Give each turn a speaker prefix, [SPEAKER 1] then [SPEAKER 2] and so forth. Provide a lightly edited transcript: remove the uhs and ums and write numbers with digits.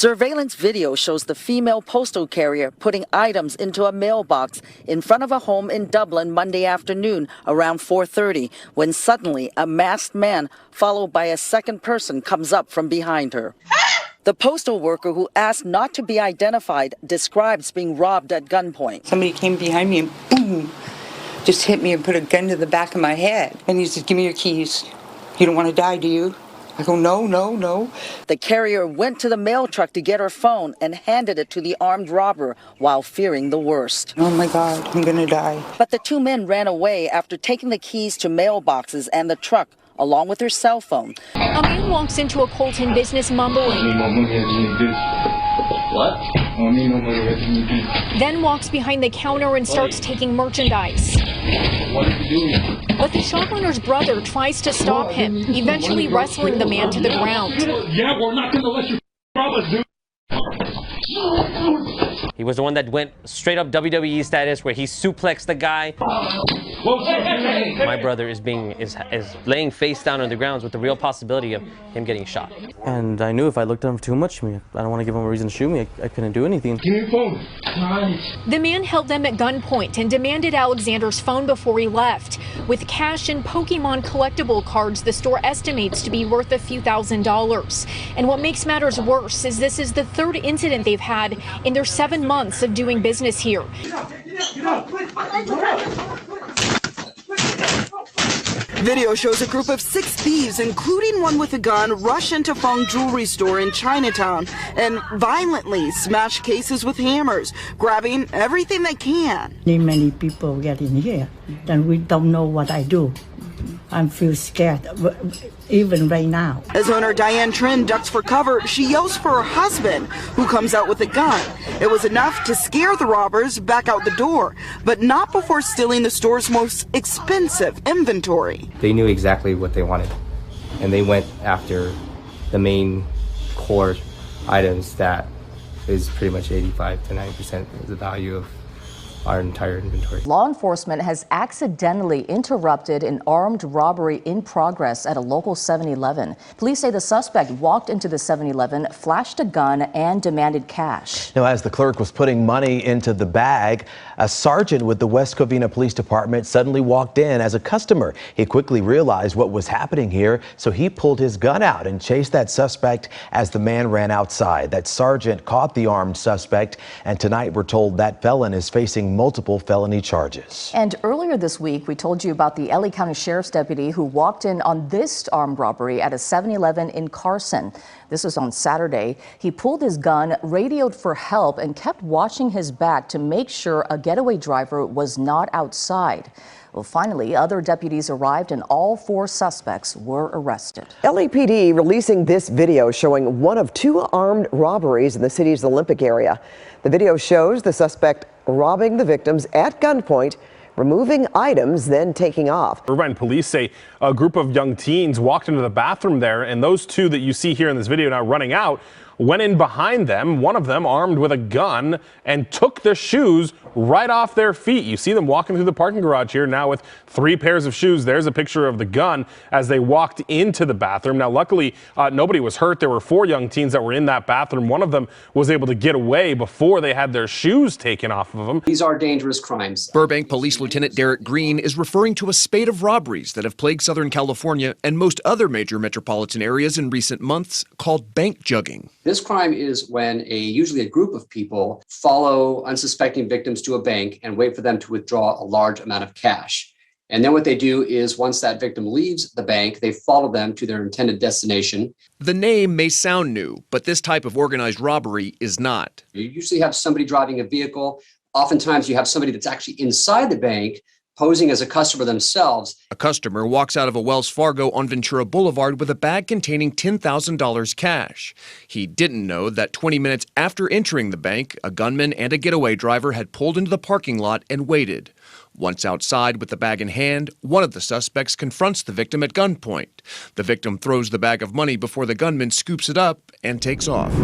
[SPEAKER 1] Surveillance video shows the female postal carrier putting items into a mailbox in front of a home in Dublin Monday afternoon around 4:30, when suddenly a masked man followed by a second person comes up from behind her. The postal worker, who asked not to be identified, describes being robbed at gunpoint.
[SPEAKER 2] Somebody came behind me and boom, just hit me and put a gun to the back of my head. And he said, "Give me your keys. You don't want to die, do you?" I go, "No, no, no."
[SPEAKER 1] The carrier went to the mail truck to get her phone and handed it to the armed robber while fearing the worst.
[SPEAKER 2] Oh my God, I'm gonna die.
[SPEAKER 1] But the two men ran away after taking the keys to mailboxes and the truck, along with her cell phone.
[SPEAKER 3] A man walks into a Colton business mumbling.
[SPEAKER 4] What?
[SPEAKER 3] Then walks behind the counter and starts taking merchandise.
[SPEAKER 4] What are you doing?
[SPEAKER 3] But the shopowner's brother tries to stop him, eventually wrestling the man to the ground.
[SPEAKER 4] Yeah, we're not going to let you rob us, dude.
[SPEAKER 5] He was the one that went straight up WWE status where he suplexed the guy. My brother is laying face down on the ground with the real possibility of him getting shot.
[SPEAKER 6] And I knew if I looked at him too much, I don't want to give him a reason to shoot me. I couldn't do anything.
[SPEAKER 4] Give me your phone.
[SPEAKER 3] The man held them at gunpoint and demanded Alexander's phone before he left. With cash and Pokemon collectible cards the store estimates to be worth a few $1,000s. And what makes matters worse is this is the third incident they've had in their 7 months of doing business here.
[SPEAKER 7] Video shows a group of 6 thieves, including one with a gun, rush into Feng jewelry store in Chinatown and violently smash cases with hammers, grabbing everything they can.
[SPEAKER 8] Many people get in here, then we don't know what I do. I feel scared, even right now.
[SPEAKER 7] As owner Diane Trin ducks for cover, she yells for her husband, who comes out with a gun. It was enough to scare the robbers back out the door, but not before stealing the store's most expensive inventory.
[SPEAKER 9] They knew exactly what they wanted, and they went after the main core items that is pretty much 85 to 90% of the value of our entire inventory.
[SPEAKER 10] Law enforcement has accidentally interrupted an armed robbery in progress at a local 7-Eleven. Police say the suspect walked into the 7-Eleven, flashed a gun, and demanded cash.
[SPEAKER 11] Now, as the clerk was putting money into the bag, a sergeant with the West Covina Police Department suddenly walked in as a customer. He quickly realized what was happening here, so he pulled his gun out and chased that suspect as the man ran outside. That sergeant caught the armed suspect, and tonight we're told that felon is facing multiple felony charges.
[SPEAKER 10] And earlier this week, we told you about the LA County Sheriff's deputy who walked in on this armed robbery at a 7-Eleven in Carson. This was on Saturday. He pulled his gun, radioed for help, and kept watching his back to make sure a getaway driver was not outside. Well, finally, other deputies arrived and all 4 suspects were arrested.
[SPEAKER 12] LAPD releasing this video showing one of 2 armed robberies in the city's Olympic area. The video shows the suspect robbing the victims at gunpoint, removing items, then taking off.
[SPEAKER 13] Irvine police say a group of young teens walked into the bathroom there, and those 2 that you see here in this video now running out went in behind them, one of them armed with a gun, and took their shoes right off their feet. You see them walking through the parking garage here now with 3 pairs of shoes. There's a picture of the gun as they walked into the bathroom. Now, luckily, nobody was hurt. There were 4 young teens that were in that bathroom. One of them was able to get away before they had their shoes taken off of them.
[SPEAKER 14] These are dangerous crimes.
[SPEAKER 15] Burbank Police Lieutenant Derek Green is referring to a spate of robberies that have plagued Southern California and most other major metropolitan areas in recent months, called bank jugging.
[SPEAKER 14] This crime is when usually a group of people follow unsuspecting victims to a bank and wait for them to withdraw a large amount of cash. And then what they do is once that victim leaves the bank, they follow them to their intended destination.
[SPEAKER 15] The name may sound new, but this type of organized robbery is not.
[SPEAKER 14] You usually have somebody driving a vehicle. Oftentimes you have somebody that's actually inside the bank posing as a customer themselves.
[SPEAKER 15] A customer walks out of a Wells Fargo on Ventura Boulevard with a bag containing $10,000 cash. He didn't know that 20 minutes after entering the bank, a gunman and a getaway driver had pulled into the parking lot and waited. Once outside with the bag in hand, one of the suspects confronts the victim at gunpoint. The victim throws the bag of money before the gunman scoops it up and takes off.